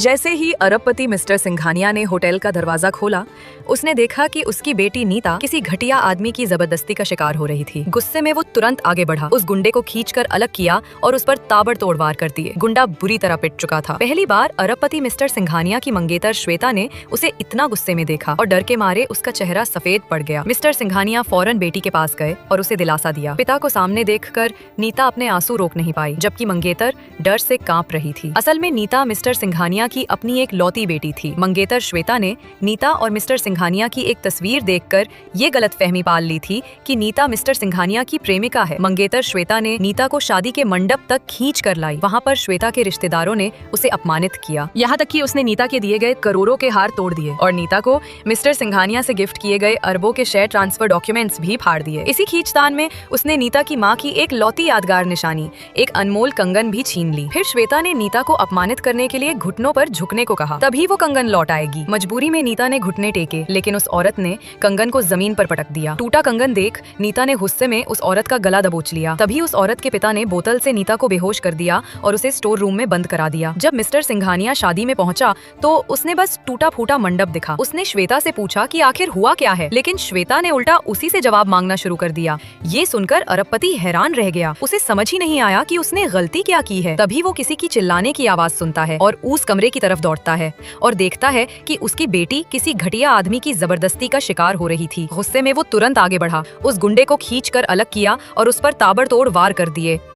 जैसे ही अरबपति मिस्टर सिंघानिया ने होटल का दरवाजा खोला, उसने देखा कि उसकी बेटी नीता किसी घटिया आदमी की जबरदस्ती का शिकार हो रही थी। गुस्से में वो तुरंत आगे बढ़ा, उस गुंडे को खींचकर अलग किया और उस पर ताबड़तोड़ वार कर दिए। गुंडा बुरी तरह पिट चुका था। पहली बार अरबपति मिस्टर सिंघानिया की मंगेतर श्वेता ने उसे इतना गुस्से में देखा और डर के मारे उसका चेहरा सफेद पड़ गया। मिस्टर सिंघानिया फौरन बेटी के पास गए और उसे दिलासा दिया। पिता को सामने देखकर नीता अपने आंसू रोक नहीं पाई, जबकि मंगेतर डर से कांप रही थी। असल में नीता मिस्टर सिंघानिया की अपनी एक लौती बेटी थी। मंगेतर श्वेता ने नीता और मिस्टर सिंघानिया की एक तस्वीर देखकर ये गलतफहमी पाल ली थी कि नीता मिस्टर सिंघानिया की प्रेमिका है। मंगेतर श्वेता ने नीता को शादी के मंडप तक खींच कर लाई। वहाँ पर श्वेता के रिश्तेदारों ने उसे अपमानित किया, यहाँ तक कि उसने नीता के दिए गए करोड़ों के हार तोड़ दिए और नीता को मिस्टर सिंघानिया से गिफ्ट किए गए अरबों के शेयर ट्रांसफर डॉक्यूमेंट्स भी फाड़ दिए। इसी खींचतान में उसने नीता की माँ की एक लौती यादगार निशानी, एक अनमोल कंगन भी छीन ली। फिर श्वेता ने नीता को अपमानित करने के लिए घुटनों पर झुकने को कहा, तभी वो कंगन लौट आएगी। मजबूरी में नीता ने घुटने टेके, लेकिन उस औरत ने कंगन को जमीन पर पटक दिया। टूटा कंगन देख नीता ने गुस्से में उस औरत का गला दबोच लिया। तभी उस औरत के पिता ने बोतल से नीता को बेहोश कर दिया और उसे स्टोर रूम में बंद करा दिया। जब मिस्टर सिंघानिया शादी में पहुंचा तो उसने बस टूटा फूटा मंडप दिखा। उसने श्वेता से पूछा कि आखिर हुआ क्या है, लेकिन श्वेता ने उल्टा उसी से जवाब मांगना शुरू कर दिया। ये सुनकर अरबपति हैरान रह गया। उसे समझ ही नहीं आया कि उसने गलती क्या की है। तभी वो किसी की चिल्लाने की आवाज सुनता है और उस कमरे की तरफ दौड़ता है और देखता है कि उसकी बेटी किसी घटिया आदमी की जबरदस्ती का शिकार हो रही थी। गुस्से में वो तुरंत आगे बढ़ा, उस गुंडे को खींचकर अलग किया और उस पर ताबड़तोड़ वार कर दिए।